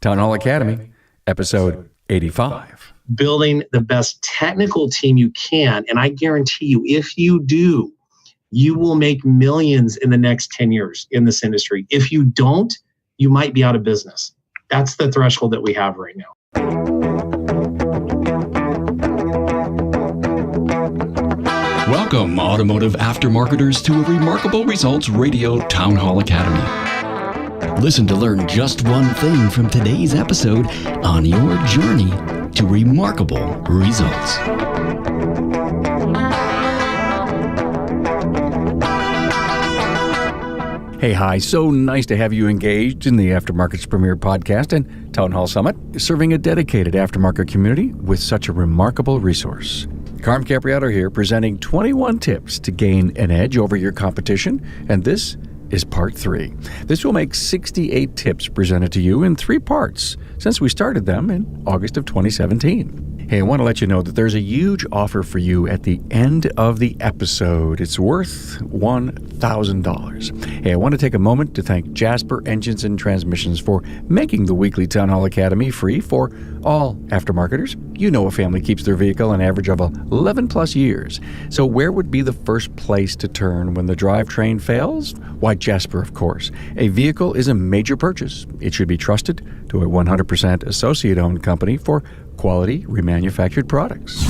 Town Hall Academy, episode 85. Building the best technical team you can. And I guarantee you, if you do, you will make millions in the next 10 years in this industry. If you don't, you might be out of business. That's the threshold that we have right now. Welcome, automotive aftermarketers, to a Remarkable Results Radio Town Hall Academy. Listen to learn just one thing from today's episode on your journey to remarkable results. Hey, hi. So nice to have you engaged in the Aftermarket's premier podcast and Town Hall Summit, serving a dedicated aftermarket community with such a remarkable resource. Carm Capriato here, presenting 21 tips to gain an edge over your competition, and this is part 3. This will make 68 tips presented to you in 3 parts since we started them in August of 2017. Hey, I want to let you know that there's a huge offer for you at the end of the episode. It's worth $1,000. Hey, I want to take a moment to thank Jasper Engines and Transmissions for making the weekly Town Hall Academy free for all aftermarketers. You know a family keeps their vehicle an average of 11 plus years. So where would be the first place to turn when the drivetrain fails? Why, Jasper, of course. A vehicle is a major purchase. It should be trusted to a 100% associate-owned company for quality remanufactured products.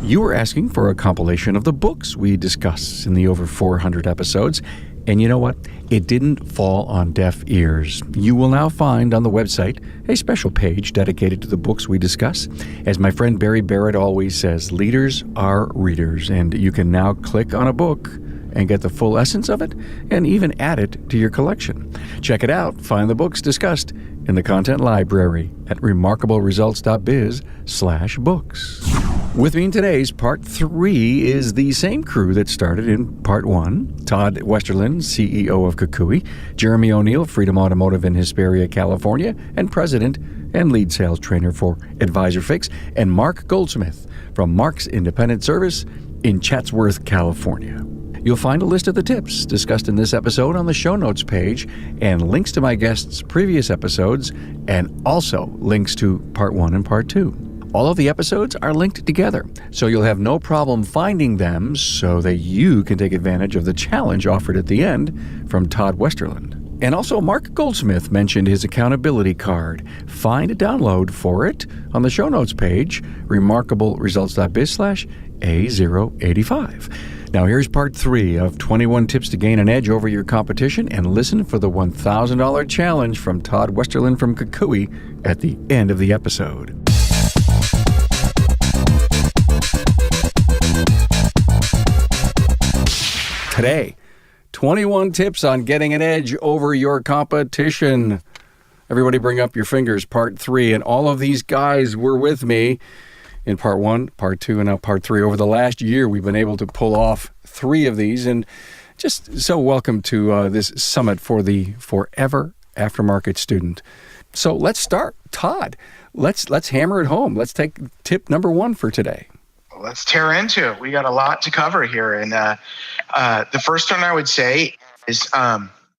You were asking for a compilation of the books we discuss in the over 400 episodes, and you know what? It didn't fall on deaf ears. You will now find on the website a special page dedicated to the books we discuss. As my friend Barry Barrett always says, leaders are readers, and you can now click on a book and get the full essence of it and even add it to your collection. Check it out. Find the books discussed in the content library at remarkableresults.biz/books. With me in today's part 3 is the same crew that started in part 1. Todd Westerlund, CEO of Kukui, Jeremy O'Neal Freedom Automotive in Hesperia, California, and president and lead sales trainer for Advisorfix, and Mark Goldsmith from Mark's Independent Service in Chatsworth, California. You'll find a list of the tips discussed in this episode on the show notes page, and links to my guests' previous episodes, and also links to part 1 and part 2. All of the episodes are linked together, so you'll have no problem finding them so that you can take advantage of the challenge offered at the end from Todd Westerlund. And also, Mark Goldsmith mentioned his accountability card. Find a download for it on the show notes page, remarkableresults.biz/A085. Now here's part 3 of 21 tips to gain an edge over your competition, and listen for the $1,000 challenge from Todd Westerlund from Kukui at the end of the episode. Today, 21 tips on getting an edge over your competition. Everybody bring up your fingers, part 3, and all of these guys were with me in part 1, part 2, and now part 3. Over the last year, we've been able to pull off 3 of these, and just so welcome to this summit for the Forever Aftermarket Student. So let's start. Todd, let's hammer it home. Let's take tip number 1 for today. Let's tear into it. We got a lot to cover here. And the first one I would say is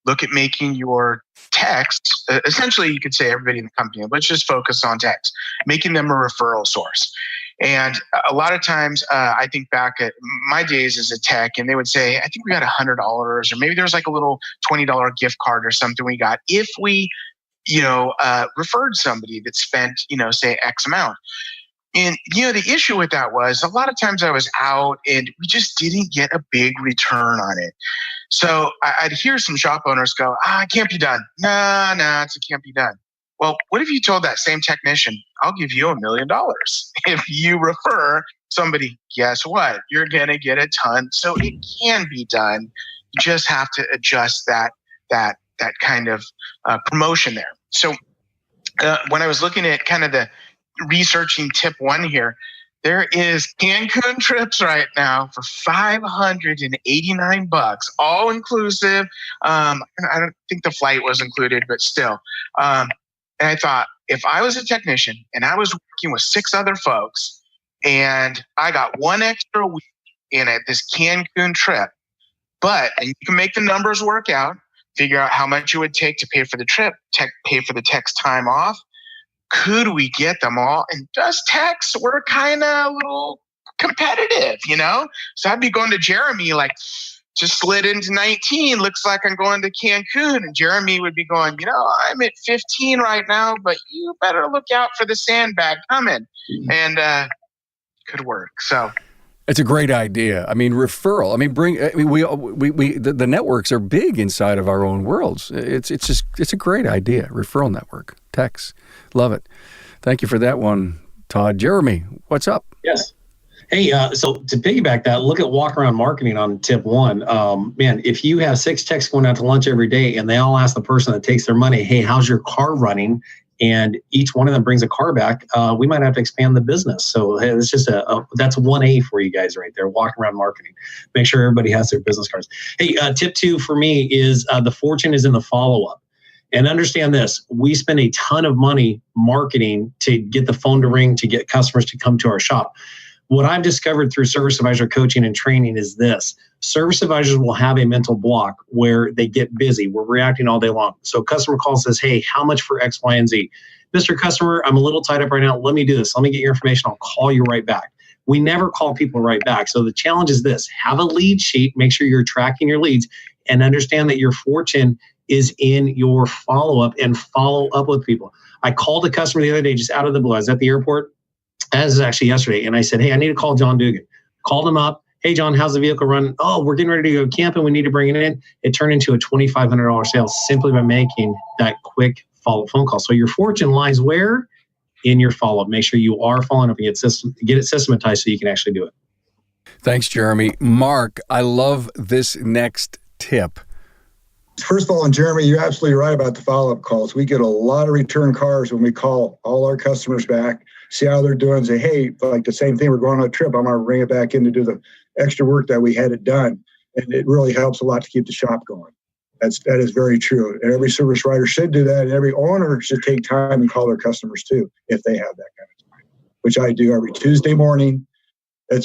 look at making your text. Essentially, you could say everybody in the company, let's just focus on text, making them a referral source. And a lot of times, I think back at my days as a tech, and they would say, I think we got $100, or maybe there was like a little $20 gift card or something we got if we, referred somebody that spent, say X amount. And, the issue with that was a lot of times I was out and we just didn't get a big return on it. So I'd hear some shop owners go, it can't be done. Nah, it can't be done. Well, what if you told that same technician, I'll give you $1 million if you refer somebody? Guess what? You're going to get a ton. So it can be done. You just have to adjust that kind of promotion there. So when I was looking at kind of the researching tip 1 here, there is Cancun trips right now for $589, all inclusive. I don't think the flight was included, but still. And I thought, if I was a technician and I was working with 6 other folks and I got 1 extra week in this Cancun trip, and you can make the numbers work out, figure out how much it would take to pay for the trip, pay for the tech's time off, could we get them all? And just techs were kind of a little competitive, So I'd be going to Jeremy like, just slid into 19. Looks like I'm going to Cancun. And Jeremy would be going, I'm at 15 right now, but you better look out for the sandbag coming. And could work. So it's a great idea. I mean, referral. I mean, the networks are big inside of our own worlds. It's a great idea. Referral network. Techs. Love it. Thank you for that one, Todd. Jeremy, what's up? Yes. Hey, so to piggyback that, look at walk around marketing on tip one. Man, if you have 6 techs going out to lunch every day and they all ask the person that takes their money, hey, how's your car running? And each one of them brings a car back, we might have to expand the business. So hey, it's just that's 1A for you guys right there, walking around marketing. Make sure everybody has their business cards. Hey, tip 2 for me is the fortune is in the follow-up. And understand this, we spend a ton of money marketing to get the phone to ring, to get customers to come to our shop. What I've discovered through service advisor coaching and training is this. Service advisors will have a mental block where they get busy. We're reacting all day long. So a customer calls, says, hey, how much for X, Y, and Z? Mr. Customer, I'm a little tied up right now. Let me do this. Let me get your information. I'll call you right back. We never call people right back. So the challenge is this. Have a lead sheet. Make sure you're tracking your leads and understand that your fortune is in your follow-up and follow up with people. I called a customer the other day just out of the blue. I was at the airport. As actually yesterday, and I said, hey, I need to call John Dugan. Called him up. Hey, John, how's the vehicle running? Oh, we're getting ready to go camping. We need to bring it in. It turned into a $2,500 sale simply by making that quick follow-up phone call. So your fortune lies where? In your follow-up. Make sure you are following up and get it systematized so you can actually do it. Thanks, Jeremy. Mark, I love this next tip. First of all, and Jeremy, you're absolutely right about the follow-up calls. We get a lot of return cars when we call all our customers back, see how they're doing, say, hey, like the same thing, we're going on a trip, I'm going to bring it back in to do the extra work that we had it done. And it really helps a lot to keep the shop going. That is very true. And every service writer should do that. And every owner should take time and call their customers too, if they have that kind of time, which I do every Tuesday morning.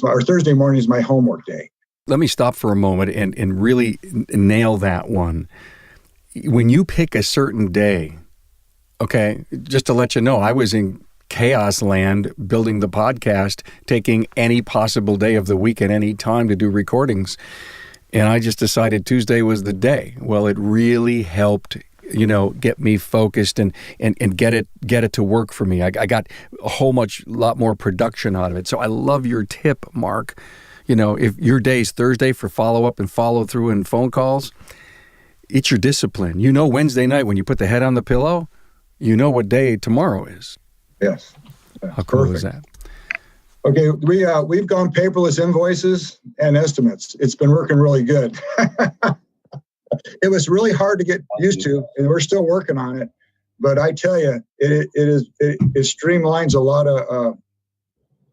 Or Thursday morning is my homework day. Let me stop for a moment and really nail that one. When you pick a certain day, okay, just to let you know, I was in chaos land building the podcast, taking any possible day of the week at any time to do recordings. And I just decided Tuesday was the day. Well, it really helped, get me focused and get it to work for me. I got a lot more production out of it. So I love your tip, Mark. If your day's Thursday for follow-up and follow-through and phone calls, it's your discipline. Wednesday night when you put the head on the pillow, what day tomorrow is. Yes. How cool is that? Okay, we've gone paperless invoices and estimates. It's been working really good. It was really hard to get used to, and we're still working on it. But I tell you, it streamlines a lot of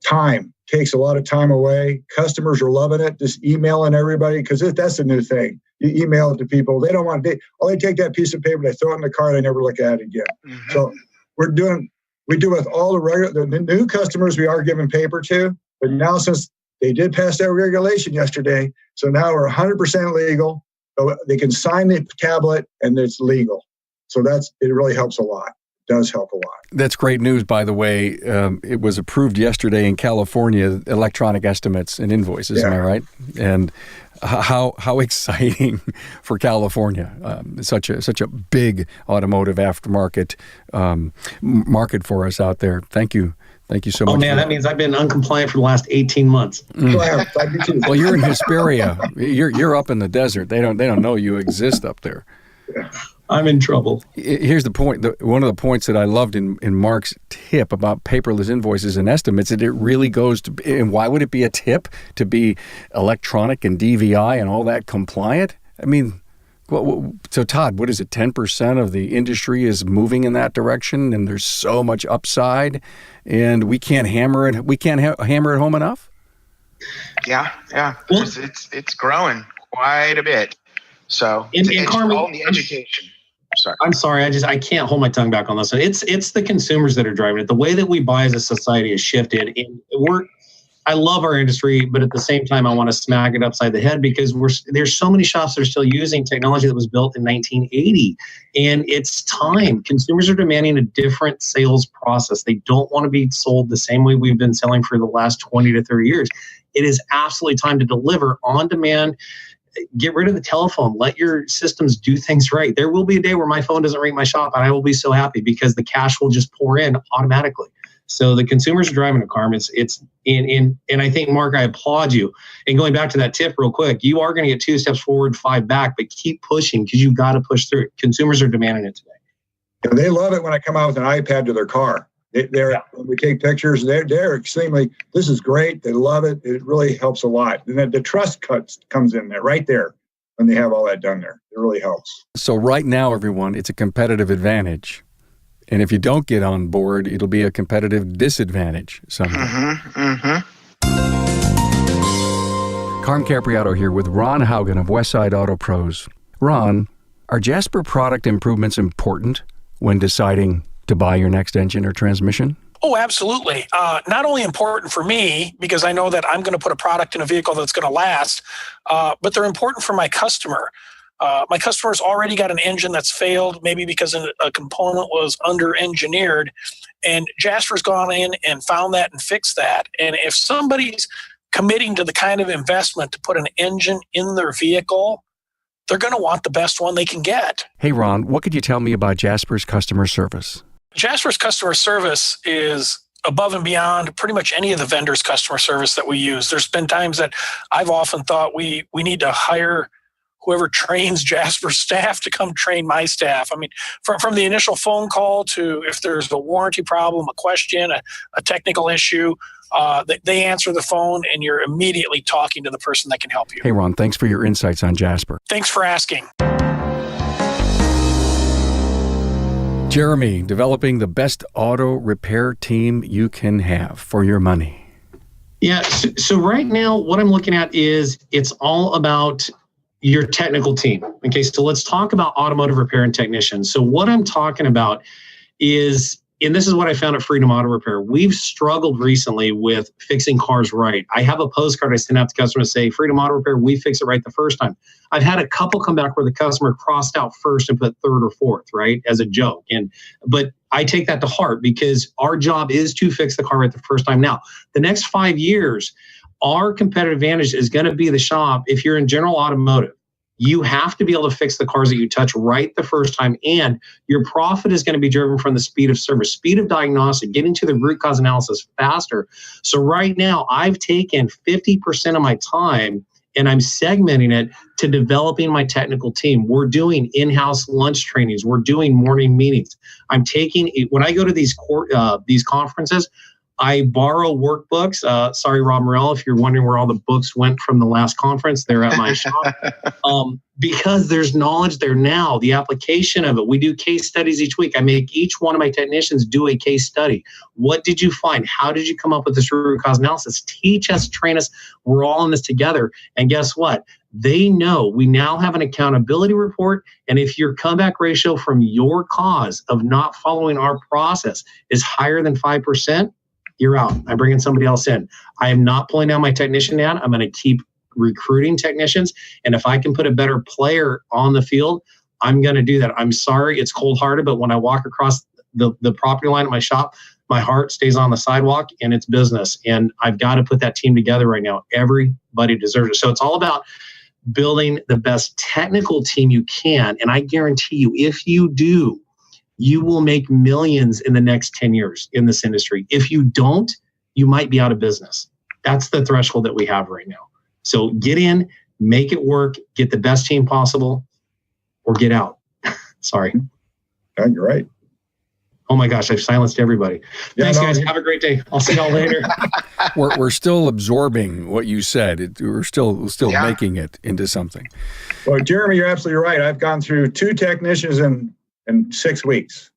time. Takes a lot of time away. Customers are loving it. Just emailing everybody, because that's the new thing. You email it to people. They don't want to. They take that piece of paper, they throw it in the car, they never look at it again. Mm-hmm. So we do with all the new customers we are giving paper to. But now, since they did pass that regulation yesterday, so now we're 100% legal. So they can sign the tablet and it's legal. So it really helps a lot. Does help a lot. That's great news, by the way. It was approved yesterday in California, electronic estimates and invoices, yeah. Am I right? And how exciting for California. Such a big automotive aftermarket market for us out there. Thank you. Thank you so much. Oh, man, that means I've been uncompliant for the last 18 months. Well, you're in Hesperia. You're up in the desert. They don't know you exist up there. Yeah. I'm in trouble. Here's the point. One of the points that I loved in Mark's tip about paperless invoices and estimates, that it really goes to, and why would it be a tip to be electronic and DVI and all that compliant? I mean, so Todd, what is it? 10% of the industry is moving in that direction, and there's so much upside, and we can't hammer it. We can't hammer it home enough. Yeah. It's growing quite a bit. So it's Carmen, all in the education. Sorry. I'm sorry. I can't hold my tongue back on this. It's the consumers that are driving it. The way that we buy as a society has shifted, and I love our industry, but at the same time, I want to smack it upside the head because there's so many shops that are still using technology that was built in 1980. And it's time. Consumers are demanding a different sales process. They don't want to be sold the same way we've been selling for the last 20 to 30 years. It is absolutely time to deliver on demand. Get rid of the telephone. Let your systems do things right. There will be a day where my phone doesn't ring my shop, and I will be so happy because the cash will just pour in automatically. So the consumers are driving a car. And I think, Mark, I applaud you. And going back to that tip real quick, you are going to get 2 steps forward, 5 back, but keep pushing because you've got to push through it. Consumers are demanding it today. And they love it when I come out with an iPad to their car. When we take pictures, they're extremely, this is great. They love it. It really helps a lot. And then the trust comes in there right there when they have all that done there. It really helps. So right now, everyone, it's a competitive advantage. And if you don't get on board, it'll be a competitive disadvantage someday. Carm Capriato here with Ron Haugen of Westside Auto Pros. Ron, are Jasper product improvements important when deciding to buy your next engine or transmission? Oh, absolutely. Not only important for me, because I know that I'm going to put a product in a vehicle that's going to last, but they're important for my customer. My customer's already got an engine that's failed, maybe because a component was under-engineered, and Jasper's gone in and found that and fixed that. And if somebody's committing to the kind of investment to put an engine in their vehicle, they're going to want the best one they can get. Hey, Ron, what could you tell me about Jasper's customer service? Jasper's customer service is above and beyond pretty much any of the vendors' customer service that we use. There's been times that I've often thought we need to hire whoever trains Jasper's staff to come train my staff. I mean, from the initial phone call to if there's a warranty problem, a question, a technical issue, they answer the phone and you're immediately talking to the person that can help you. Hey, Ron, thanks for your insights on Jasper. Thanks for asking. Jeremy, developing the best auto repair team you can have for your money. Yeah, so right now what I'm looking at is it's all about your technical team. Okay, so let's talk about automotive repair and technicians. So what I'm talking about is, and this is what I found at Freedom Auto Repair, we've struggled recently with fixing cars right. I have a postcard I send out to customers say, Freedom Auto Repair, we fix it right the first time. I've had a couple come back where the customer crossed out first and put third or fourth, right, as a joke. But I take that to heart because our job is to fix the car right the first time. Now, the next 5 years, our competitive advantage is going to be the shop. If you're in general automotive, you have to be able to fix the cars that you touch right the first time, and your profit is going to be driven from the speed of service, speed of diagnostic, getting to the root cause analysis faster. So right now, I've taken 50% of my time and I'm segmenting it to developing my technical team. We're doing in-house lunch trainings. We're doing morning meetings. I'm taking, when I go to these conferences, I borrow workbooks. Sorry, Rob Morell, if you're wondering where all the books went from the last conference, they're at my shop. Because there's knowledge there now, the application of it. We do case studies each week. I make each one of my technicians do a case study. What did you find? How did you come up with this root cause analysis? Teach us, train us. We're all in this together. And guess what? They know we now have an accountability report. And if your comeback ratio from your cause of not following our process is higher than 5%, you're out. I'm bringing somebody else in. I am not pulling down my technician down. I'm going to keep recruiting technicians. And if I can put a better player on the field, I'm going to do that. I'm sorry, it's cold-hearted, but when I walk across the property line at my shop, my heart stays on the sidewalk and it's business. And I've got to put that team together right now. Everybody deserves it. So it's all about building the best technical team you can. And I guarantee you, if you do, you will make millions in the next 10 years in this industry. If you don't, you might be out of business. That's the threshold that we have right now. So get in, make it work, get the best team possible, or get out. Sorry. Yeah, you're right. Oh my gosh, I've silenced everybody. Thanks, guys. Have a great day. I'll see y'all later. We're still absorbing what you said. We're still making it into something. Well, Jeremy, you're absolutely right. I've gone through 2 technicians in 6 weeks.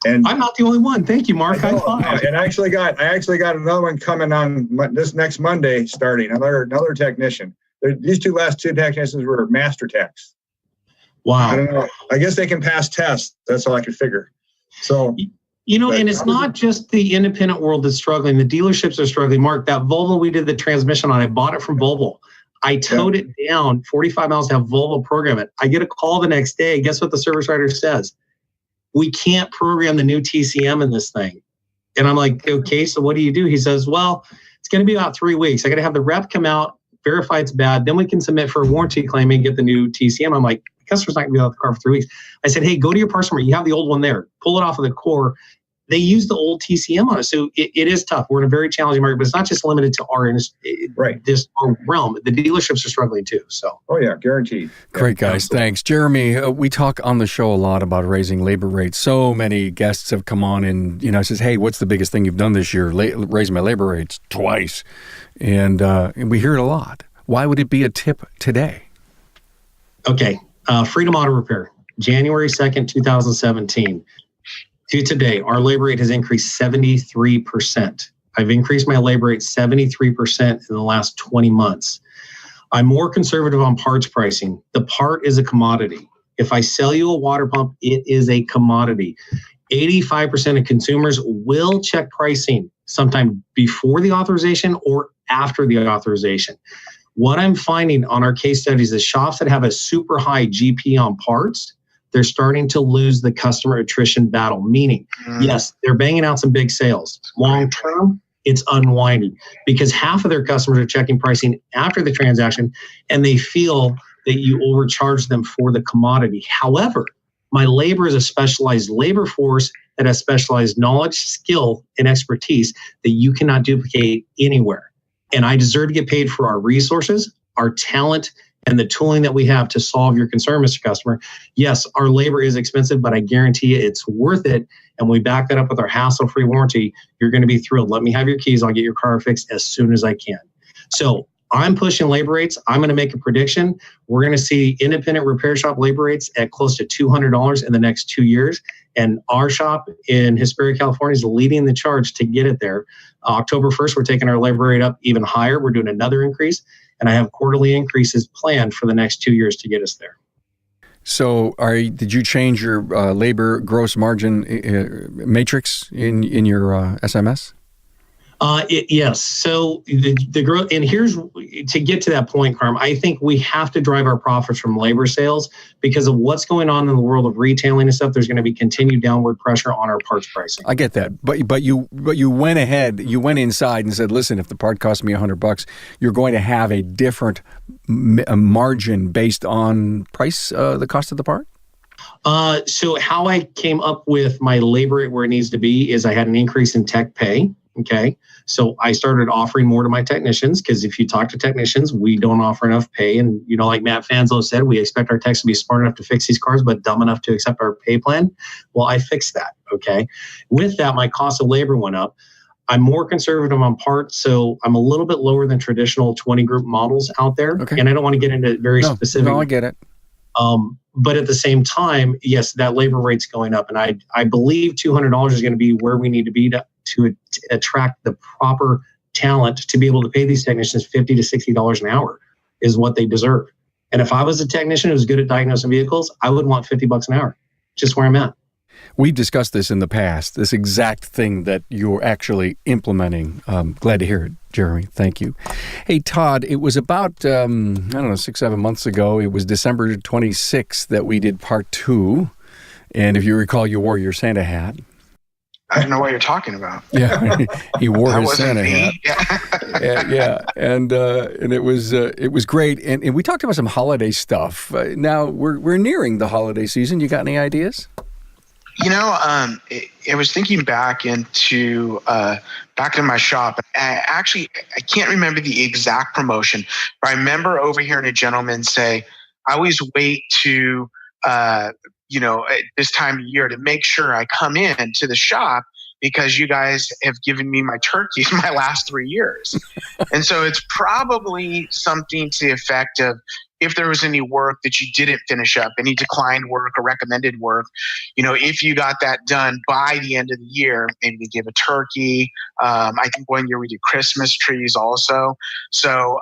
And I'm not the only one. Thank you, Mark. And I actually got another one coming on this next Monday, starting another technician. These last two technicians were master techs. Wow. I don't know. I guess they can pass tests. That's all I could figure. So And it's not just the independent world that's struggling. The dealerships are struggling. Mark, that Volvo we did the transmission on, I bought it from Volvo. I towed it down 45 miles to have Volvo program it. I get a call the next day. Guess what the service writer says? We can't program the new TCM in this thing. And I'm like, okay, so what do you do? He says, well, it's going to be about 3 weeks. I got to have the rep come out, verify it's bad. Then we can submit for a warranty claim and get the new TCM. I'm like, the customer's not going to be out of the car for 3 weeks. I said, hey, go to your parts number. You have the old one there. Pull it off of the core. They use the old TCM on it. So it is tough. We're in a very challenging market, but it's not just limited to our industry, this our realm. The dealerships are struggling too. So. Oh, yeah, guaranteed. Great, guys. Absolutely. Thanks. Jeremy, we talk on the show a lot about raising labor rates. So many guests have come on and, says, hey, what's the biggest thing you've done this year? Raise my labor rates twice. And we hear it a lot. Why would it be a tip today? Okay. Freedom Auto Repair, January 2nd, 2017. To today, our labor rate has increased 73%. I've increased my labor rate 73% in the last 20 months. I'm more conservative on parts pricing. The part is a commodity. If I sell you a water pump, it is a commodity. 85% of consumers will check pricing sometime before the authorization or after the authorization. What I'm finding on our case studies is shops that have a super high GP on parts, they're starting to lose the customer attrition battle, meaning, yes, they're banging out some big sales. Long term, it's unwinding because half of their customers are checking pricing after the transaction and they feel that you overcharge them for the commodity. However, my labor is a specialized labor force that has specialized knowledge, skill, and expertise that you cannot duplicate anywhere. And I deserve to get paid for our resources, our talent, and the tooling that we have to solve your concern, Mr. Customer. Yes, our labor is expensive, but I guarantee you it's worth it. And we back that up with our hassle-free warranty. You're going to be thrilled. Let me have your keys. I'll get your car fixed as soon as I can. So I'm pushing labor rates. I'm going to make a prediction. We're going to see independent repair shop labor rates at close to $200 in the next 2 years. And our shop in Hesperia, California is leading the charge to get it there. October 1st, we're taking our labor rate up even higher. We're doing another increase. And I have quarterly increases planned for the next 2 years to get us there. So did you change your labor gross margin matrix in your SMS? Yes. So the growth, and here's to get to that point, Carm. I think we have to drive our profits from labor sales because of what's going on in the world of retailing and stuff. There's going to be continued downward pressure on our parts pricing. I get that, but you went ahead. You went inside and said, "Listen, if the part costs me $100, you're going to have a different margin based on price, the cost of the part." So how I came up with my labor rate where it needs to be is I had an increase in tech pay. Okay. So I started offering more to my technicians because if you talk to technicians, we don't offer enough pay. And, like Matt Fanzo said, we expect our techs to be smart enough to fix these cars, but dumb enough to accept our pay plan. Well, I fixed that. Okay. With that, my cost of labor went up. I'm more conservative on parts. So I'm a little bit lower than traditional 20 group models out there. Okay. And I don't want to get into very specific. No, I get it. But at the same time, yes, that labor rate's going up. And I believe $200 is going to be where we need to be to attract the proper talent to be able to pay these technicians $50 to $60 an hour is what they deserve. And if I was a technician who was good at diagnosing vehicles, I would want $50 an hour, just where I'm at. We've discussed this in the past, this exact thing that you're actually implementing. Glad to hear it, Jeremy. Thank you. Hey, Todd, it was about, 6-7 months ago. It was December 26th that we did part 2. And if you recall, you wore your Santa hat. I don't know what you're talking about. Yeah, he wore his Santa me. hat. Yeah, and it was great. And we talked about some holiday stuff. Now we're nearing the holiday season. You got any ideas? I was thinking back into my shop. I can't remember the exact promotion, but I remember overhearing a gentleman say, "I always wait to." At this time of year to make sure I come in to the shop because you guys have given me my turkeys my last 3 years. And so it's probably something to the effect of if there was any work that you didn't finish up, any declined work or recommended work, if you got that done by the end of the year, maybe we give a turkey. I think one year we did Christmas trees also. So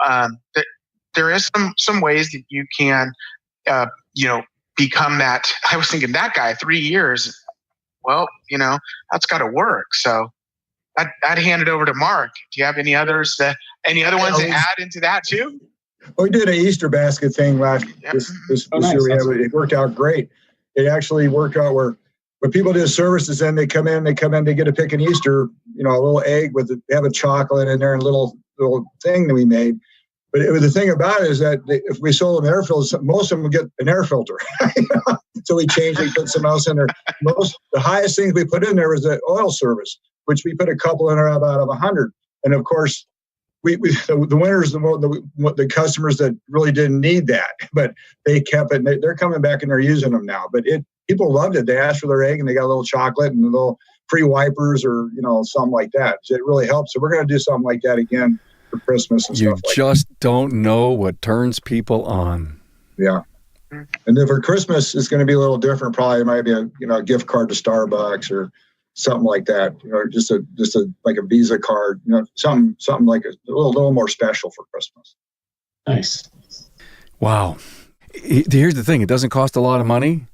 there is some ways that you can, become that. I was thinking that guy 3 years. well, that's got to work. So I'd hand it over to Mark. Do you have any others any other ones to add into that too? Well, we did an Easter basket thing this year. It worked out great. It actually worked out where when people do services, then they come in, they get to pick an Easter, a little egg they have a chocolate in there and a little thing that we made. But the thing about it is that if we sold them air filters, most of them would get an air filter. So we changed it, put something else in there. The highest things we put in there was the oil service, which we put a couple in there out of 100. And of course, the winners, the customers that really didn't need that, but they kept it. And they're coming back and they're using them now. But people loved it. They asked for their egg and they got a little chocolate and a little free wipers or something like that. So it really helps. So we're going to do something like that again for Christmas and stuff like that. You just don't know what turns people on. Yeah. And then for Christmas, it's going to be a little different. Probably it might be a gift card to Starbucks or something like that. Just a like a Visa card. Something like a little more special for Christmas. Nice. Wow. Here's the thing: it doesn't cost a lot of money,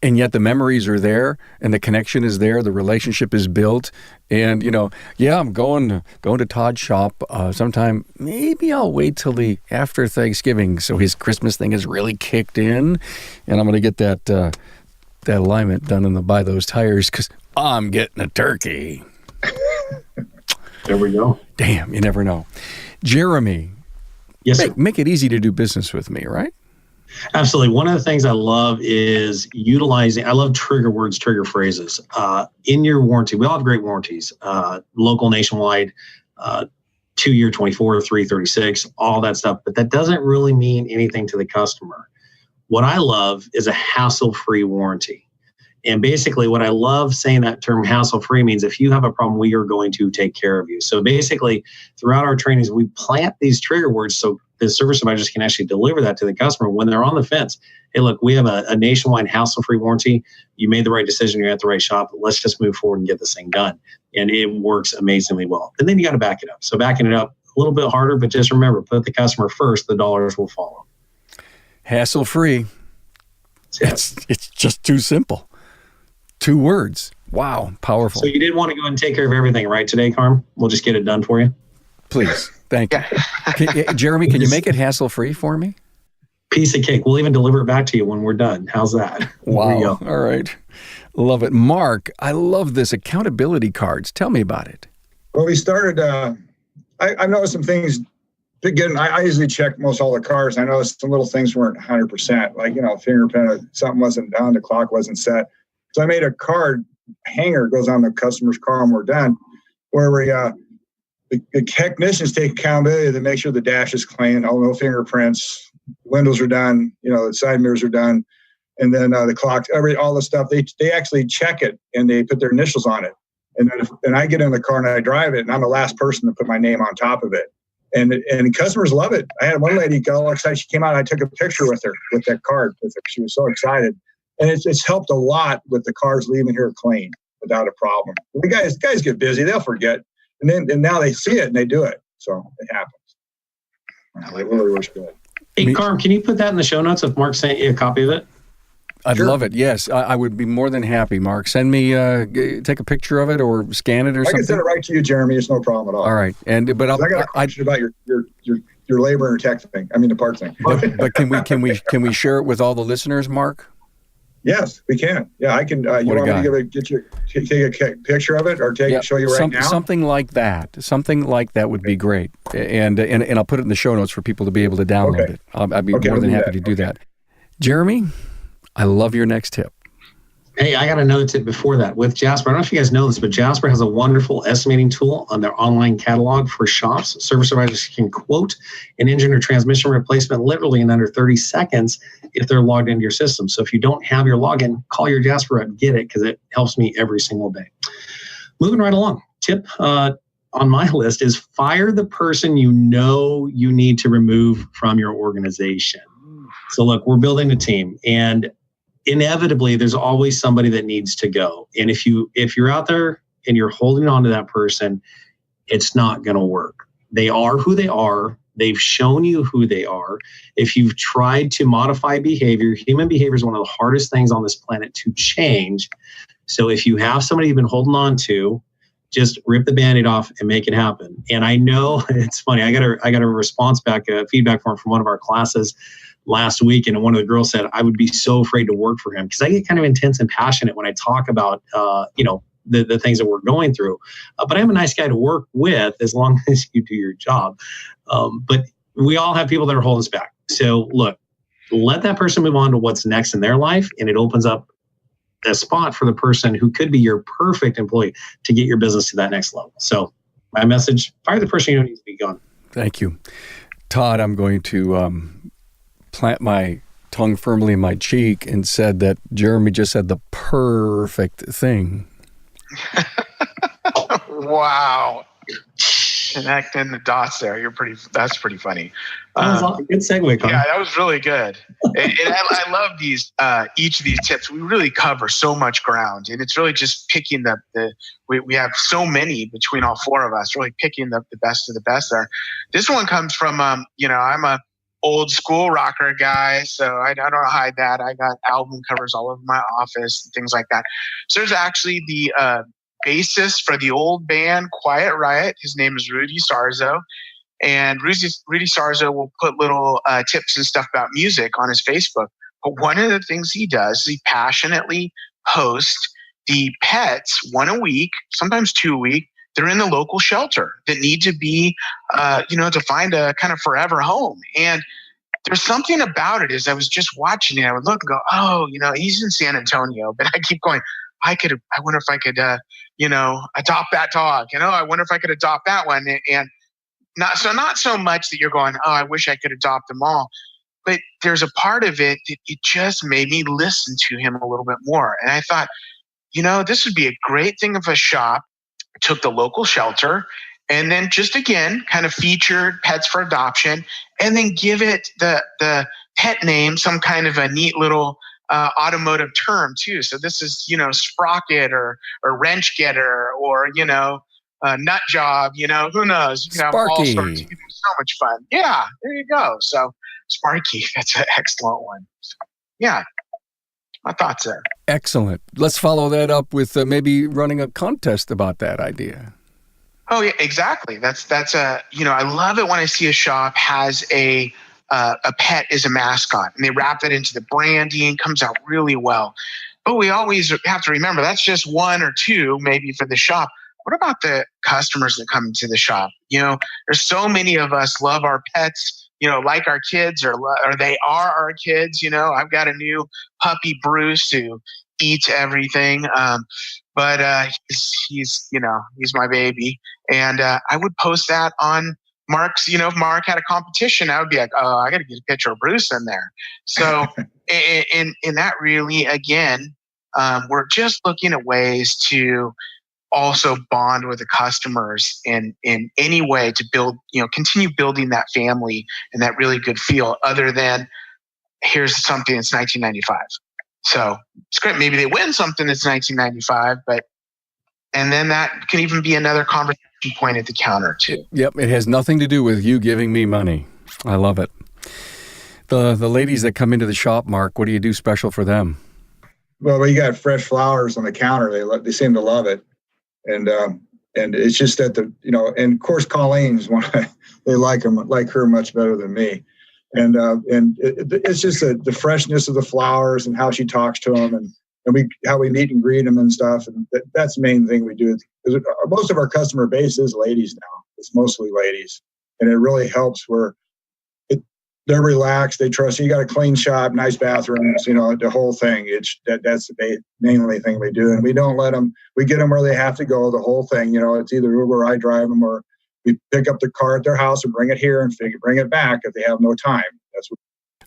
and yet the memories are there, and the connection is there. The relationship is built, and I'm going to Todd's shop sometime. Maybe I'll wait till after Thanksgiving, so his Christmas thing is really kicked in, and I'm going to get that alignment done and buy those tires because I'm getting a turkey. There we go. Damn, you never know. Jeremy, yes, make it easy to do business with me, right? Absolutely. One of the things I love is I love trigger words, trigger phrases. In your warranty, we all have great warranties, local, nationwide, 2-year, 24, 3, 36, all that stuff. But that doesn't really mean anything to the customer. What I love is a hassle-free warranty. And basically what I love saying that term hassle-free means if you have a problem, we are going to take care of you. So basically throughout our trainings, we plant these trigger words so the service advisors can actually deliver that to the customer when they're on the fence. Hey, look, we have a nationwide hassle-free warranty. You made the right decision. You're at the right shop. Let's just move forward and get this thing done. And it works amazingly well. And then you got to back it up. So backing it up a little bit harder, but just remember, put the customer first. The dollars will follow. Hassle-free. It's just too simple. 2 words. Wow, powerful. So you did want to go and take care of everything right today, Carm? We'll just get it done for you. Please. Thank you. Jeremy, can you make it hassle-free for me? Piece of cake. We'll even deliver it back to you when we're done. How's that? Wow. All right. Love it. Mark, I love this. Accountability cards. Tell me about it. Well, we started, I noticed some things. Again, I usually check most all the cars. I noticed some little things weren't 100%. Like, fingerprint, something wasn't done, the clock wasn't set. So I made a card hanger goes on the customer's car when we're done, where the technicians take accountability to make sure the dash is clean, no fingerprints, windows are done, the side mirrors are done, and then the clocks, all the stuff. They actually check it and they put their initials on it. And then I get in the car and I drive it, and I'm the last person to put my name on top of it. And customers love it. I had one lady got all excited. She came out and I took a picture with her with that card. She was so excited. And it's helped a lot with the cars leaving here clean without a problem. The guys get busy; they'll forget, and now they see it and they do it. So it happens. It really works good. Hey, Carm, can you put that in the show notes if Mark sent you a copy of it? I'd love it. Yes, I would be more than happy. Mark, send me, take a picture of it or scan it or something. I can send it right to you, Jeremy. It's no problem at all. All right, I got a question about your labor and tech thing. I mean the part thing. But can we share it with all the listeners, Mark? Yes, we can. Yeah, I can. You want me to take a picture of it or show you right now? Something like that. Something like that would be great. And I'll put it in the show notes for people to be able to download it. I'd be more than happy to do that. Jeremy, I love your next tip. Hey, I got another tip before that. With Jasper, I don't know if you guys know this, but Jasper has a wonderful estimating tool on their online catalog for shops. Service advisors can quote an engine or transmission replacement literally in under 30 seconds if they're logged into your system. So if you don't have your login, call your Jasper and get it because it helps me every single day. Moving right along. Tip on my list is fire the person you need to remove from your organization. So look, we're building a team, and inevitably there's always somebody that needs to go. And if you're out there and you're holding on to that person, it's not going to work. They are who they are. They've shown you who they are. If you've tried to modify behavior, human behavior is one of the hardest things on this planet to change. So if you have somebody you've been holding on to, just rip the Band-Aid off and make it happen. And I know it's funny. I got a response back, a feedback form from one of our classes last week, and one of the girls said, I would be so afraid to work for him, because I get kind of intense and passionate when I talk about, the things that we're going through. But I'm a nice guy to work with as long as you do your job. But we all have people that are holding us back. So look, let that person move on to what's next in their life, and it opens up a spot for the person who could be your perfect employee to get your business to that next level. So my message, fire the person who needs to be gone. Thank you. Todd, I'm going to plant my tongue firmly in my cheek and said that Jeremy just said the perfect thing. Wow. Connecting the dots there. That's pretty funny. Good segue, Connor. Yeah, that was really good. And I love these, each of these tips. We really cover so much ground, and it's really just picking we have so many between all four of us, really picking the best of the best there. This one comes from, I'm a old school rocker guy, so I don't hide that. I got album covers all over my office and things like that. So there's actually the bassist for the old band Quiet Riot. His name is Rudy Sarzo. And Rudy Sarzo will put little tips and stuff about music on his Facebook. But one of the things he does is he passionately posts the pets one a week, sometimes 2 a week. They're in the local shelter that need to be, to find a kind of forever home. And there's something about it, as I was just watching it, I would look and go, oh, he's in San Antonio, but I keep going, I wonder if I could, adopt that dog. I wonder if I could adopt that one. And not so much that you're going, oh, I wish I could adopt them all. But there's a part of it that it just made me listen to him a little bit more. And I thought, this would be a great thing if a shop took the local shelter and then just, again, kind of featured pets for adoption, and then give it the pet name some kind of a neat little automotive term too. So this is, sprocket or wrench getter or, nut job, who knows? You can have all sorts. You can do so much fun. Yeah, there you go. So Sparky, that's an excellent one. So, yeah, my thoughts there. Excellent. Let's follow that up with maybe running a contest about that idea. Oh yeah, exactly. That's I love it when I see a shop has a pet as a mascot, and they wrap that into the branding, comes out really well. But we always have to remember that's just one or two maybe for the shop. What about the customers that come into the shop? There's so many of us love our pets, like our kids, or they are our kids. I've got a new puppy, Bruce, who eats everything. But he's my baby. And I would post that on Mark's, if Mark had a competition, I would be like, oh, I got to get a picture of Bruce in there. So, and that really, again, we're just looking at ways to also bond with the customers in any way to build, continue building that family and that really good feel, other than here's something that's 1995. So it's great. Maybe they win something that's 1995, and then that can even be another conversation point at the counter too. Yep. It has nothing to do with you giving me money. I love it. The ladies that come into the shop, Mark, what do you do special for them? Well, we got fresh flowers on the counter. They seem to love it. And it's just that and of course Colleen's one. They like her much better than me. And it's just the freshness of the flowers and how she talks to them, and how we meet and greet them and stuff. And that's the main thing we do. Because most of our customer base is ladies now. It's mostly ladies, and it really helps where they're relaxed. They trust you. You got a clean shop, nice bathrooms, the whole thing. That's the mainly thing we do. And we don't let them. We get them where they have to go. The whole thing. It's either Uber, I drive them, or we pick up the car at their house and bring it here and bring it back if they have no time.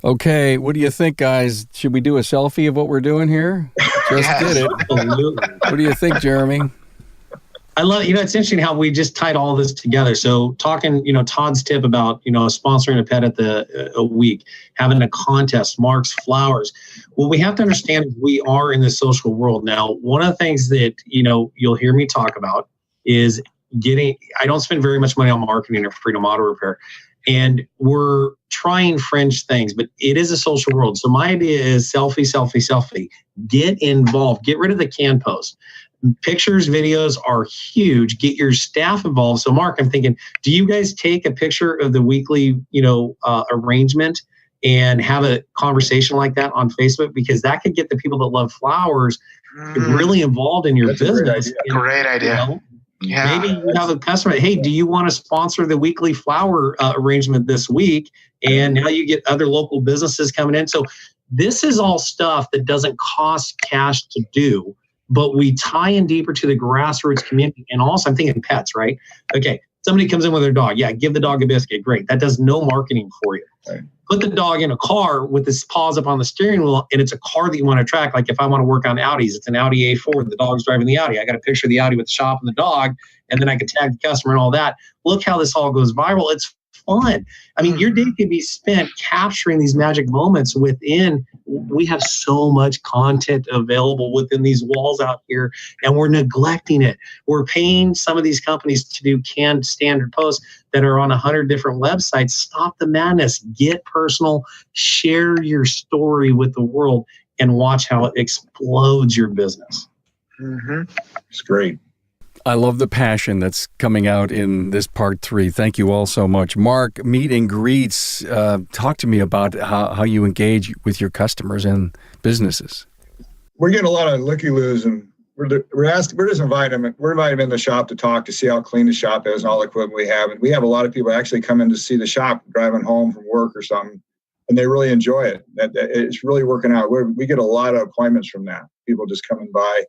Okay, what do you think, guys? Should we do a selfie of what we're doing here? Just did it. Absolutely. What do you think, Jeremy? I love, it's interesting how we just tied all this together. So talking, Todd's tip about, sponsoring a pet at a week, having a contest, Mark's flowers. What we have to understand is we are in the social world. Now, one of the things that, you'll hear me talk about is I don't spend very much money on marketing or Freedom Auto Repair. And we're trying fringe things, but it is a social world. So my idea is selfie, selfie, selfie. Get involved. Get rid of the can post. Pictures, videos are huge. Get your staff involved. So Mark, I'm thinking, do you guys take a picture of the weekly, arrangement and have a conversation like that on Facebook? Because that could get the people that love flowers really involved in your business. Great idea. Yeah. Maybe you have a customer, hey, do you want to sponsor the weekly flower arrangement this week? And now you get other local businesses coming in. So this is all stuff that doesn't cost cash to do, but we tie in deeper to the grassroots community. And also, I'm thinking pets, right? Okay, somebody comes in with their dog. Yeah, give the dog a biscuit. Great. That does no marketing for you. Right. Put the dog in a car with his paws up on the steering wheel, and it's a car that you want to track. Like if I want to work on Audis, it's an Audi A4. The dog's driving the Audi. I got a picture of the Audi with the shop and the dog, and then I can tag the customer and all that. Look how this all goes viral. It's fun. I mean, your day could be spent capturing these magic moments within. We have so much content available within these walls out here, and we're neglecting it. We're paying some of these companies to do canned standard posts that are on 100 different websites. Stop the madness. Get personal. Share your story with the world and watch how it explodes your business. It's great. I love the passion that's coming out in this part 3. Thank you all so much. Mark, meet and greets. Talk to me about how you engage with your customers and businesses. We're getting a lot of looky-loos, and we're just inviting them. We're inviting them in the shop to talk, to see how clean the shop is and all the equipment we have. And we have a lot of people actually come in to see the shop driving home from work or something, and they really enjoy it. It's really working out. We get a lot of appointments from that. People just coming by,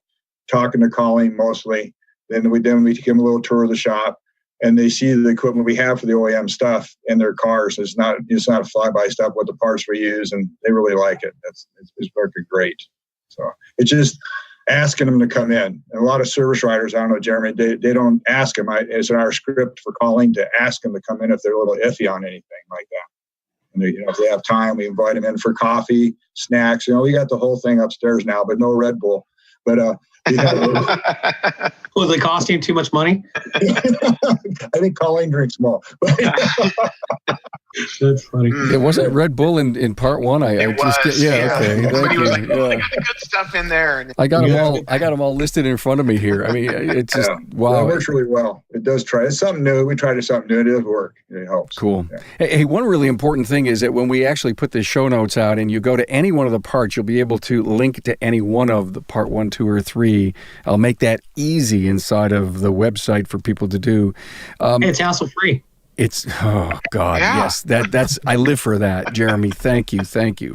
talking to Colleen mostly. Then we give them a little tour of the shop, and they see the equipment we have for the OEM stuff in their cars. It's not a fly-by stuff with the parts we use, and they really like it. It's working great. So it's just asking them to come in. And a lot of service writers, I don't know, Jeremy, they don't ask them. It's in our script for calling to ask them to come in if they're a little iffy on anything like that. And if they have time, we invite them in for coffee, snacks. We got the whole thing upstairs now, but no Red Bull. But was it costing too much money? I think Colleen drinks more. That's funny. It wasn't Red Bull in part 1. Okay. Somebody was like, I got the good stuff in there. And I got them all listed in front of me here. I mean, it's just wow. It works really well. It does try. It's something new. We tried something new. It does work. It helps. Cool. Yeah. Hey, one really important thing is that when we actually put the show notes out and you go to any one of the parts, you'll be able to link to any one of the part 1, 2, or 3. I'll make that easy inside of the website for people to do. It's hassle-free. It's, oh God, yes. That's I live for that, Jeremy. Thank you.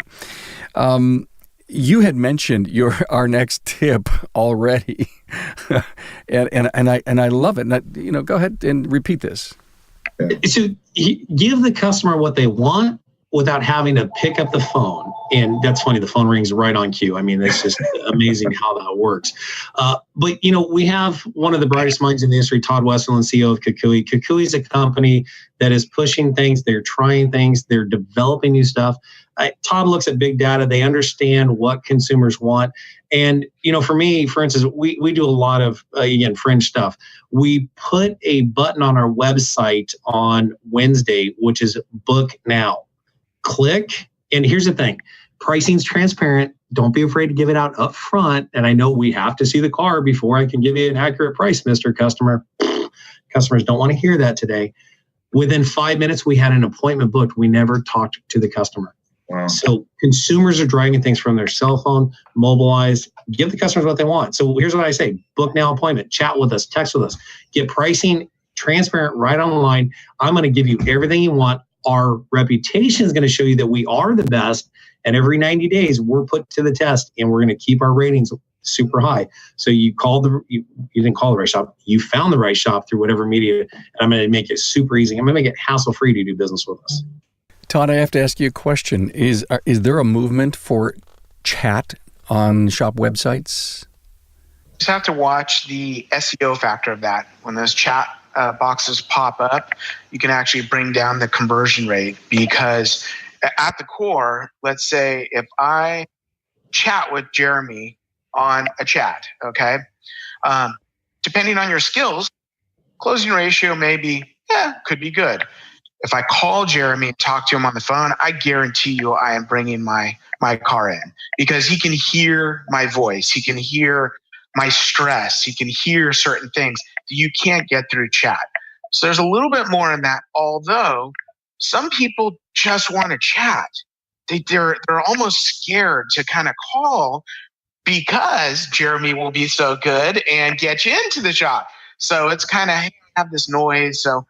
You had mentioned our next tip already, and I love it. And go ahead and repeat this. So give the customer what they want without having to pick up the phone. And that's funny, the phone rings right on cue. I mean, it's just amazing how that works. But, we have one of the brightest minds in the industry, Todd Westerlund, CEO of Kukui. Kukui is a company that is pushing things. They're trying things. They're developing new stuff. Todd looks at big data. They understand what consumers want. And, for me, for instance, we do a lot of, fringe stuff. We put a button on our website on Wednesday, which is book now. Click. And here's the thing. Pricing's transparent. Don't be afraid to give it out up front. And I know we have to see the car before I can give you an accurate price, Mr. Customer. Customers don't want to hear that today. Within 5 minutes, we had an appointment booked. We never talked to the customer. Wow. So consumers are driving things from their cell phone, mobilized. Give the customers what they want. So here's what I say. Book now appointment. Chat with us. Text with us. Get pricing transparent right on the line. I'm going to give you everything you want. Our reputation is going to show you that we are the best. And every 90 days, we're put to the test, and we're going to keep our ratings super high. So you didn't call the right shop. You found the right shop through whatever media. And I'm going to make it super easy. I'm going to make it hassle-free to do business with us. Todd, I have to ask you a question. Is there a movement for chat on shop websites? You just have to watch the SEO factor of that. When those chat boxes pop up, you can actually bring down the conversion rate, because at the core, let's say if I chat with Jeremy on a chat, okay, depending on your skills, closing ratio could be good. If I call Jeremy and talk to him on the phone, I guarantee you I am bringing my car in, because he can hear my voice. He can hear my stress. He can hear certain things that you can't get through chat. So there's a little bit more in that, although some people just want to chat. They're almost scared to kind of call because Jeremy will be so good and get you into the shop. So it's kind of have this noise. So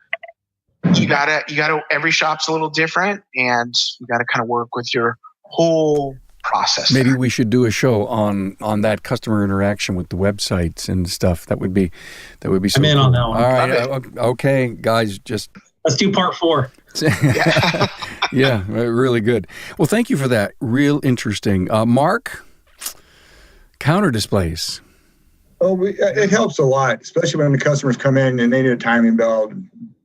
you gotta, every shop's a little different, and you gotta kind of work with your whole process. Maybe we should do a show on that customer interaction with the websites and stuff. That would be so I'm in cool. on that one. All right, okay, guys, let's do part 4. Yeah, really good. Well, thank you for that. Real interesting. Mark, counter displays. Oh, it helps a lot, especially when the customers come in and they need a timing belt.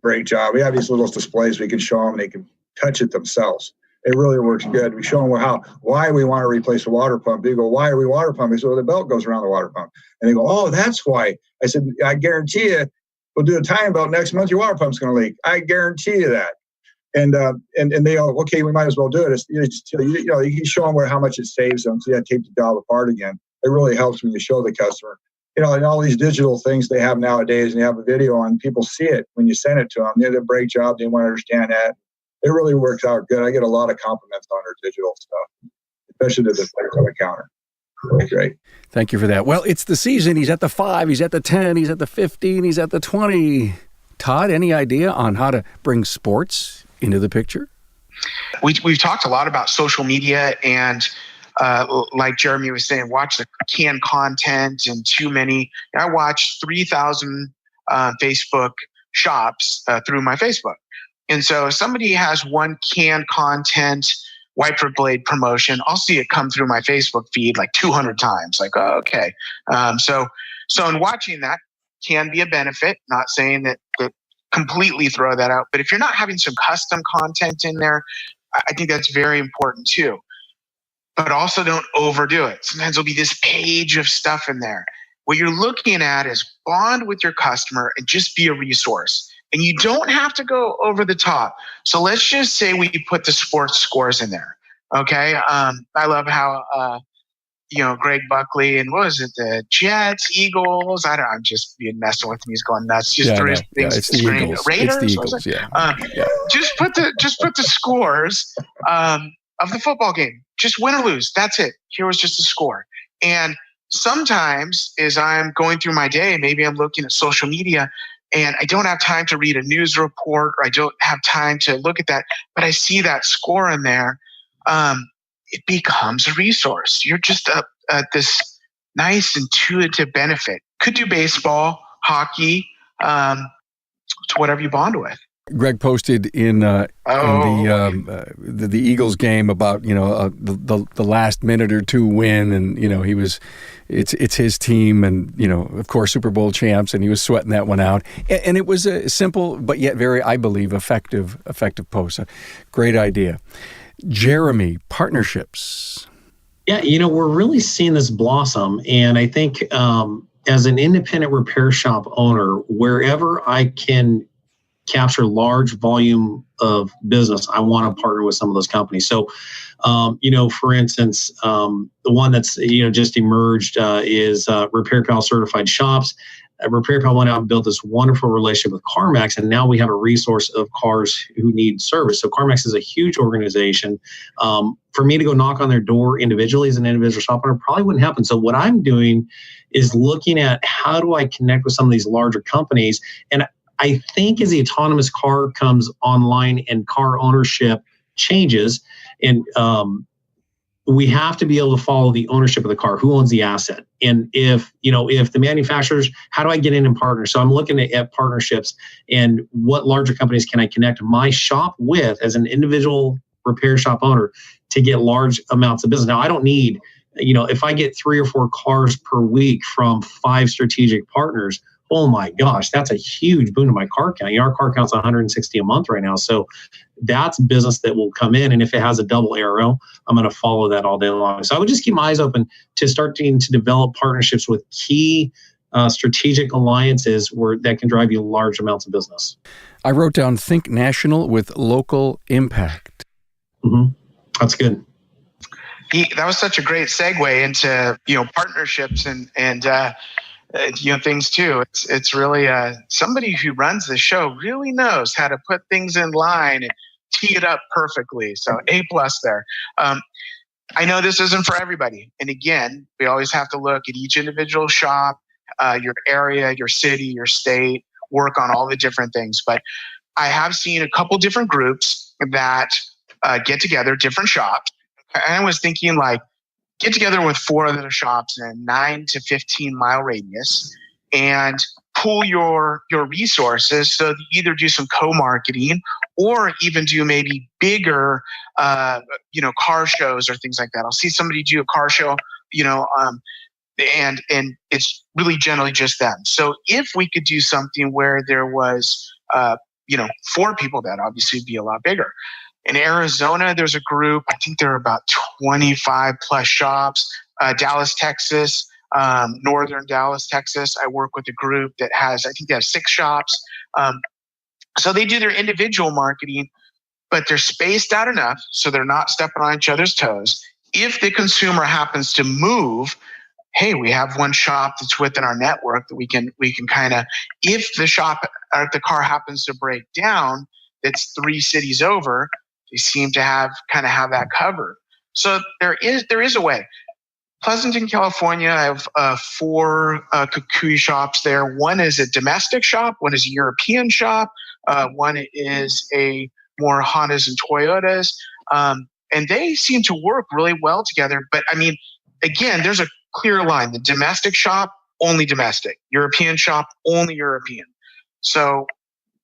Great job. We have these little displays we can show them. They can touch it themselves. It really works good. We show them why we want to replace the water pump. They go, why are we water pumping? So the belt goes around the water pump. And they go, oh, that's why. I said, I guarantee you, we'll do a timing belt next month. Your water pump's going to leak. I guarantee you that. And they go, okay, we might as well do it. You can show them how much it saves them. So you have to take the job apart again. It really helps when you show the customer. And all these digital things they have nowadays, and you have a video on, people see it when you send it to them. They did a great job. They want to understand that. It really works out good. I get a lot of compliments on our digital stuff, especially the displays on the counter. Really great. Thank you for that. Well, it's the season. He's at the 5, he's at the 10, he's at the 15, he's at the 20. Todd, any idea on how to bring sports into the picture? We've talked a lot about social media, and like Jeremy was saying, watch the canned content and too many. I watched 3,000 Facebook shops through my Facebook. And so if somebody has one canned content wiper blade promotion, I'll see it come through my Facebook feed like 200 times. Like, oh, okay. So in watching that can be a benefit, not saying that completely throw that out. But if you're not having some custom content in there, I think that's very important too. But also don't overdo it. Sometimes there'll be this page of stuff in there. What you're looking at is bond with your customer and just be a resource. And you don't have to go over the top. So let's just say we put the sports scores in there. Okay. I love how, Greg Buckley and what was it? The Jets, Eagles. I'm just being messing with him. He's going nuts. Just threw his things it's to the the screen. Eagles. Raiders. It's the Eagles. Yeah. Just put the scores of the football game. Just win or lose. That's it. Here was just a score. And sometimes as I'm going through my day, maybe I'm looking at social media and I don't have time to read a news report, or I don't have time to look at that, but I see that score in there. It becomes a resource. You're just this nice intuitive benefit. Could do baseball, hockey, to whatever you bond with. Greg posted in the Eagles game about the last minute or two win, and it's his team, and of course Super Bowl champs, and he was sweating that one out, and it was a simple but yet very, I believe, effective post. A great idea. Jeremy, partnerships. Yeah, we're really seeing this blossom, and I think as an independent repair shop owner, wherever I can capture large volume of business, I want to partner with some of those companies. So, for instance, the one that's, just emerged is Repair Pal Certified Shops. Repair Pal went out and built this wonderful relationship with CarMax, and now we have a resource of cars who need service. So CarMax is a huge organization. For me to go knock on their door individually as an individual shop owner probably wouldn't happen. So what I'm doing is looking at how do I connect with some of these larger companies. And I think as the autonomous car comes online and car ownership changes, and we have to be able to follow the ownership of the car, who owns the asset. And if the manufacturers, how do I get in and partner? So I'm looking at partnerships and what larger companies can I connect my shop with as an individual repair shop owner to get large amounts of business. Now, I don't need, if I get 3 or 4 cars per week from 5 strategic partners, oh my gosh, that's a huge boon to my car count. Our car count's 160 a month right now. So that's business that will come in. And if it has a double arrow, I'm going to follow that all day long. So I would just keep my eyes open to starting to develop partnerships with key strategic alliances that can drive you large amounts of business. I wrote down think national with local impact. Mm-hmm. That's good. That was such a great segue into partnerships and things too. It's really somebody who runs the show really knows how to put things in line and tee it up perfectly. So A+ there. I know this isn't for everybody, and again, we always have to look at each individual shop, your area, your city, your state, work on all the different things. But I have seen a couple different groups that get together, different shops. And I was thinking get together with 4 other shops in a 9 to 15 mile radius and pool your resources so that you either do some co-marketing or even do maybe bigger, car shows or things like that. I'll see somebody do a car show, and it's really generally just them. So if we could do something where there was, 4 people, that obviously would be a lot bigger. In Arizona, there's a group, I think there are about 25 plus shops. Dallas, Texas, northern Dallas, Texas, I work with a group that has, I think they have 6 shops. So they do their individual marketing, but they're spaced out enough so they're not stepping on each other's toes. If the consumer happens to move, hey, we have one shop that's within our network that we can kind of, if the shop or the car happens to break down, that's 3 cities over, they seem to have that covered. So there is a way. Pleasanton, California, I have 4 Kukui shops there. One is a domestic shop, one is a European shop, one is a more Hondas and Toyotas, and they seem to work really well together. But I mean, again, there's a clear line. The domestic shop, only domestic. European shop, only European. So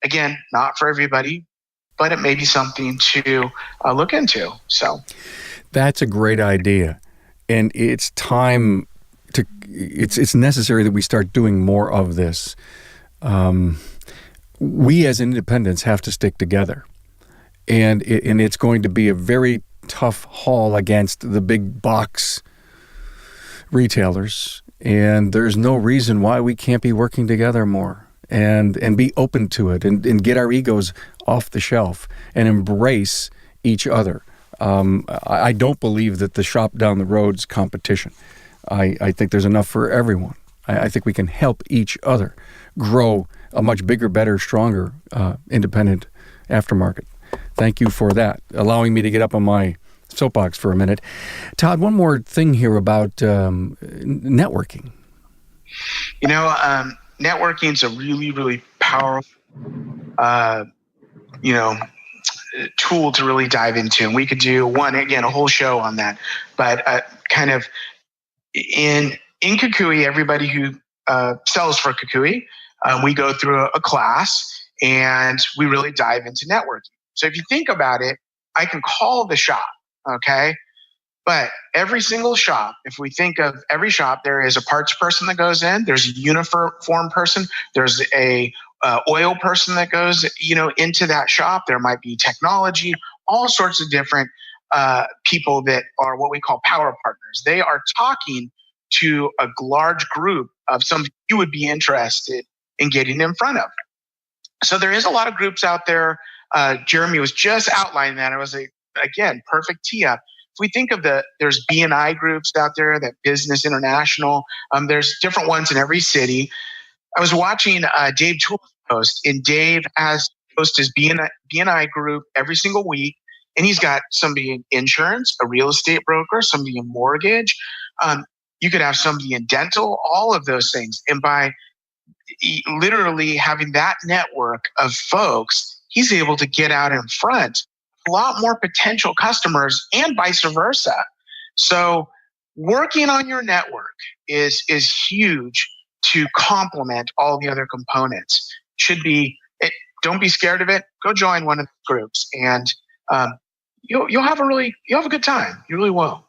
again, not for everybody, but it may be something to look into. So that's a great idea. And it's time it's necessary that we start doing more of this. We as independents have to stick together. And it's going to be a very tough haul against the big box retailers. And there's no reason why we can't be working together more and be open to it and get our egos off the shelf and embrace each other. I don't believe that the shop down the road's competition. I think there's enough for everyone. I think we can help each other grow a much bigger, better, stronger independent aftermarket. Thank you for that, allowing me to get up on my soapbox for a minute. Todd, one more thing here about networking. Networking is a really, really powerful, tool to really dive into. And we could do a whole show on that. But kind of in Kukui, everybody who sells for Kukui, we go through a class and we really dive into networking. So if you think about it, I can call the shop, okay? But every single shop, if we think of every shop, there is a parts person that goes in, there's a uniform person, there's a oil person that goes, into that shop. There might be technology, all sorts of different people that are what we call power partners. They are talking to a large group of something you would be interested in getting in front of. So there is a lot of groups out there. Jeremy was just outlining that. It was again, perfect tee up. If we think of there's B&I groups out there, that Business International, there's different ones in every city. I was watching Dave Toole's post, and Dave posts his B&I group every single week, and he's got somebody in insurance, a real estate broker, somebody in mortgage. You could have somebody in dental, all of those things. And by literally having that network of folks, he's able to get out in front a lot more potential customers and vice versa. So working on your network is huge to complement all the other components. Don't be scared of it. Go join one of the groups, and you'll have a good time. You really will.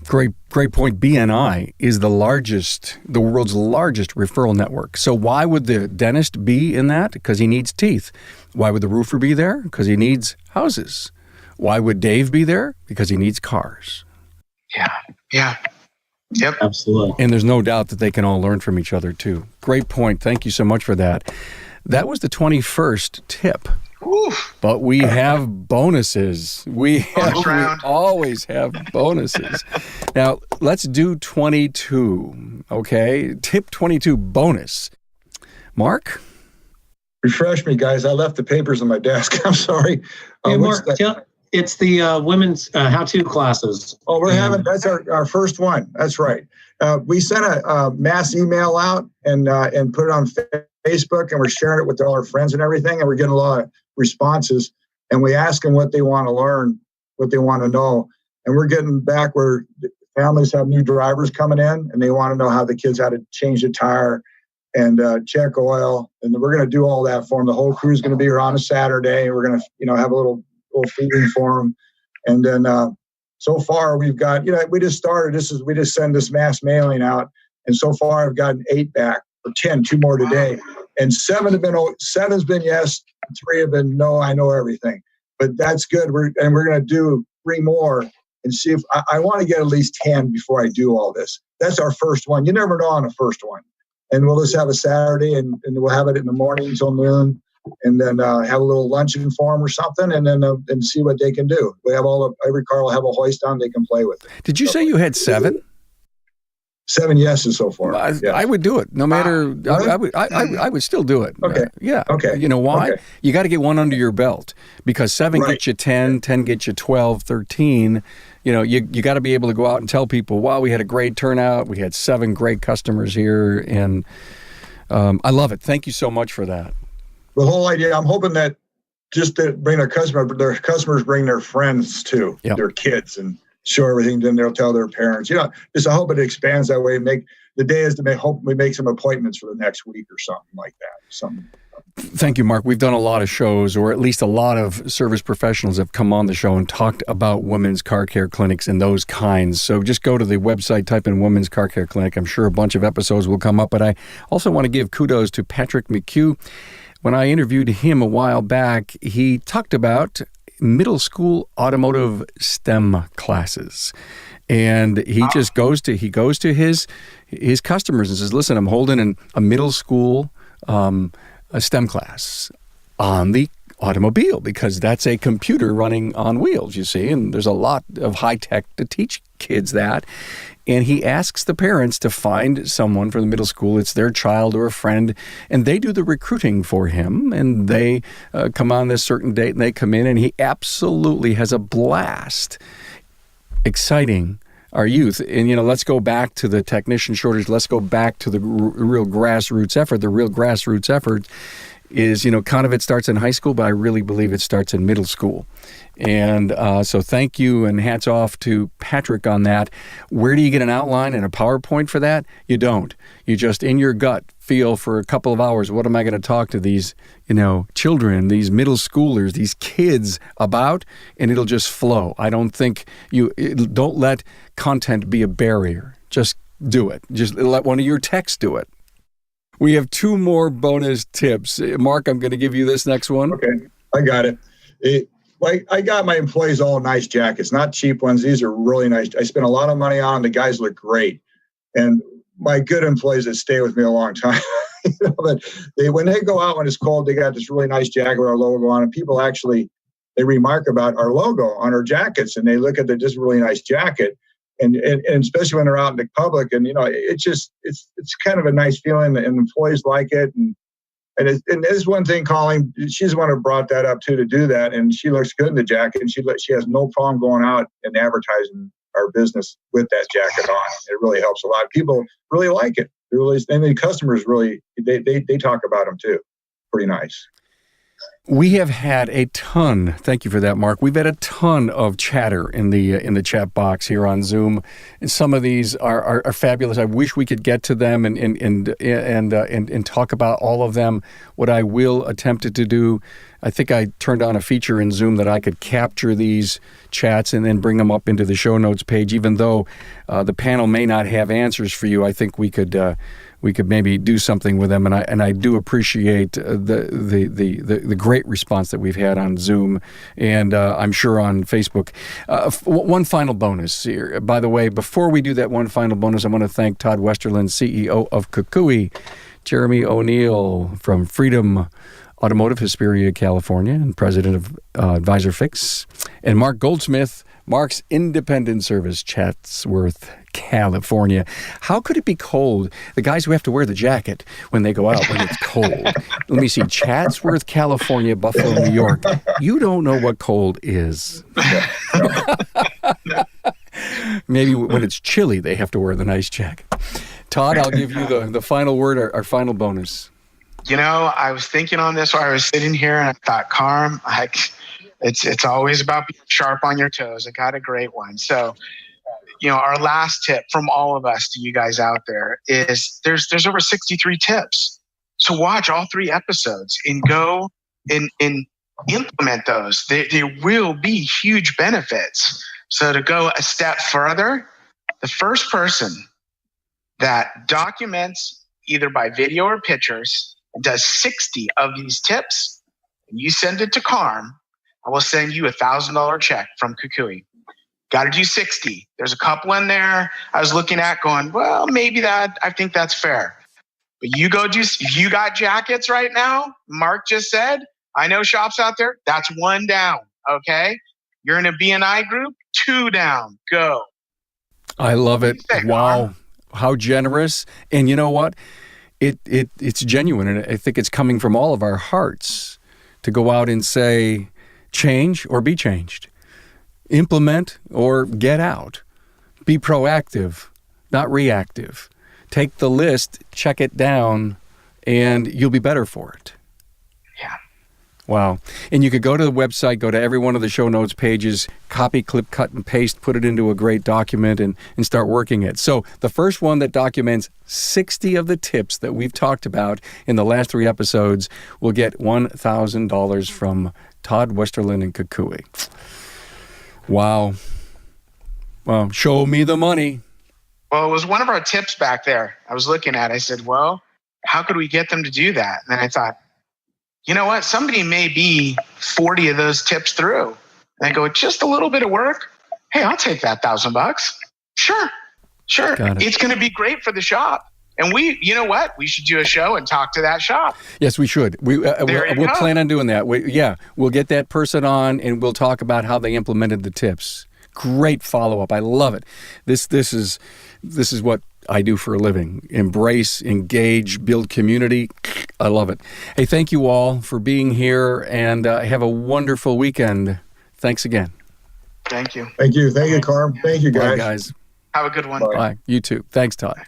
Great point. BNI is the world's largest referral network. So why would the dentist be in that? Because he needs teeth. Why would the roofer be there? Because he needs houses. Why would Dave be there? Because he needs cars. Yeah. Yep. Absolutely. And there's no doubt that they can all learn from each other too. Great point. Thank you so much for that. That was the 21st tip. Oof. But we have bonuses. We round. always have bonuses. Now, let's do 22, okay? Tip 22 bonus. Mark? Refresh me, guys. I left the papers on my desk. I'm sorry. Hey, Mark, it's the women's how-to classes. Oh, that's our first one. That's right. We sent a mass email out and put it on Facebook, and we're sharing it with all our friends and everything, and we're getting a lot of responses. And we ask them what they want to learn, what they want to know. And we're getting back where families have new drivers coming in, and they want to know how the kids how to change the tire and check oil. And we're going to do all that for them. The whole crew is going to be here on a Saturday. We're going to have a little feeding for them. And then so far we've got, we just started. We just send this mass mailing out. And so far I've gotten 8 back, or 10, 2 more today. And 7's been yes, 3 have been no, I know everything. But that's good. We're going to do 3 more and see if I want to get at least 10 before I do all this. That's our first one. You never know on the first one. And we'll just have a Saturday and we'll have it in the morning until noon, and then have a little luncheon for them or something, and then and see what they can do. We have every car will have a hoist on, they can play with it. Did you say you had 7? 7 yeses so far. I would do it, no matter. Really? I would still do it. Okay. Yeah. Okay. You know why? Okay. You got to get 1 under your belt, because 7 gets you 10, 10 gets you 12, 13. You got to be able to go out and tell people, wow, we had a great turnout. We had 7 great customers here, and I love it. Thank you so much for that. The whole idea, I'm hoping that just to bring their customers bring their friends too, their kids, and show everything. Then they'll tell their parents. Just I hope it expands that way. Hope we make some appointments for the next week or something like that. Thank you, Mark. We've done a lot of shows, or at least a lot of service professionals have come on the show and talked about women's car care clinics and those kinds. So just go to the website, type in Women's Car Care Clinic. I'm sure a bunch of episodes will come up, but I also want to give kudos to Patrick McHugh. When I interviewed him a while back, he talked about middle school automotive STEM classes. And he just goes to his customers and says, listen, I'm holding a middle school a STEM class on the automobile, because that's a computer running on wheels, you see, and there's a lot of high tech to teach kids that. And he asks the parents to find someone for the middle school. It's their child or a friend, and they do the recruiting for him, and they come on this certain date, and they come in, and he absolutely has a blast exciting our youth. And, let's go back to the technician shortage. Let's go back to the real grassroots effort. The real grassroots effort is, kind of it starts in high school, but I really believe it starts in middle school. And so thank you and hats off to Patrick on that. Where do you get an outline and a PowerPoint for that? You don't. You just, in your gut, feel for a couple of hours, what am I going to talk to these, children, these middle schoolers, these kids about? And it'll just flow. I don't think don't let content be a barrier. Just do it. Just let one of your techs do it. We have 2 more bonus tips. Mark, I'm going to give you this next one. Okay, I got it. I got my employees all nice jackets, not cheap ones. These are really nice. I spent a lot of money on them. The guys look great. And my good employees that stay with me a long time, but when they go out when it's cold, they got this really nice jacket with our logo on it. People actually, they remark about our logo on our jackets, and they look at this really nice jacket. And especially when they're out in the public, and it's kind of a nice feeling, and employees like it. And there's one thing, Colleen, she's the one who brought that up too, to do that, and she looks good in the jacket, and she has no problem going out and advertising our business with that jacket on. It really helps a lot. People really like it. And the customers really they talk about them too. Pretty nice. We have had a ton. Thank you for that, Mark. We've had a ton of chatter in the chat box here on Zoom, and some of these are fabulous. I wish we could get to them and talk about all of them. What I will attempt to do, I think I turned on a feature in Zoom that I could capture these chats and then bring them up into the show notes page. Even though the panel may not have answers for you, I think we could we could maybe do something with them. And I do appreciate the great response that we've had on Zoom, and I'm sure on Facebook. One final bonus here. By the way, before we do that one final bonus, I want to thank Todd Westerlund, CEO of Kukui, Jeremy O'Neal from Freedom Automotive, Hesperia, California, and president of Advisorfix, and Mark Goldsmith, Mark's independent service, Chatsworth, California. How could it be cold? The guys who have to wear the jacket when they go out when it's cold. Let me see. Chatsworth, California, Buffalo, New York. You don't know what cold is. Maybe when it's chilly, they have to wear the nice jacket. Todd, I'll give you the final word, our final bonus. You know, I was thinking on this while I was sitting here, and I thought, Carm, it's always about being sharp on your toes. I got a great one. So, you know, our last tip from all of us to you guys out there is there's over 63 tips. So watch all 3 episodes and go and implement those. There will be huge benefits. So to go a step further, the first person that documents either by video or pictures and does 60 of these tips, and you send it to Carm, I will send you $1,000 check from Kukui. Got to do 60. There's a couple in there I was looking at going, well, maybe I think that's fair. But you go if you got jackets right now, Mark just said, I know shops out there, that's 1 down, okay? You're in a BNI group, 2 down, go. I love it. Wow. How generous. And you know what? It's genuine, and I think it's coming from all of our hearts to go out and say, change or be changed. Implement or get out. Be proactive, not reactive. Take the list, check it down, and you'll be better for it. Yeah. Wow. And you could go to the website, go to every one of the show notes pages, copy, clip, cut, and paste, put it into a great document, and start working it. So the first one that documents 60 of the tips that we've talked about in the last 3 episodes will get $1,000 from Todd Westerlund and Kukui. Wow. Well, show me the money. Well, it was one of our tips back there. I was looking at it. I said, well, how could we get them to do that? And then I thought, you know what? Somebody may be 40 of those tips through. And I go, just a little bit of work. Hey, I'll take that $1,000. Sure. It's going to be great for the shop. And you know what? We should do a show and talk to that shop. Yes, we should. We'll plan on doing that. We'll get that person on, and we'll talk about how they implemented the tips. Great follow-up. I love it. This is what I do for a living. Embrace, engage, build community. I love it. Hey, thank you all for being here, and have a wonderful weekend. Thanks again. Thank you. Thank you, Carm. Thank you, guys. Bye, guys. Have a good one. Bye. You too. Thanks, Todd.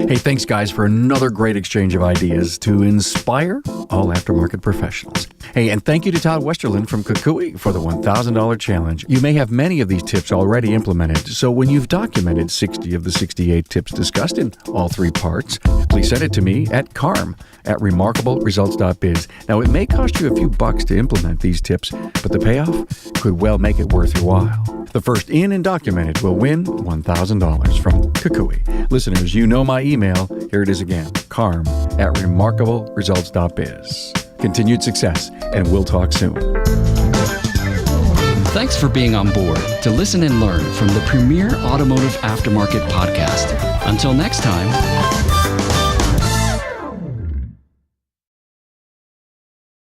Hey, thanks, guys, for another great exchange of ideas to inspire all aftermarket professionals. Hey, and thank you to Todd Westerlund from Kukui for the $1,000 challenge. You may have many of these tips already implemented, so when you've documented 60 of the 68 tips discussed in all 3 parts, please send it to me at carm@remarkableresults.biz. Now, it may cost you a few bucks to implement these tips, but the payoff could well make it worth your while. The first in and documented will win $1,000 from Kukui. Listeners, you know my email. Here it is again, carm@remarkableresults.biz. Continued success, and we'll talk soon. Thanks for being on board to listen and learn from the premier automotive aftermarket podcast. Until next time.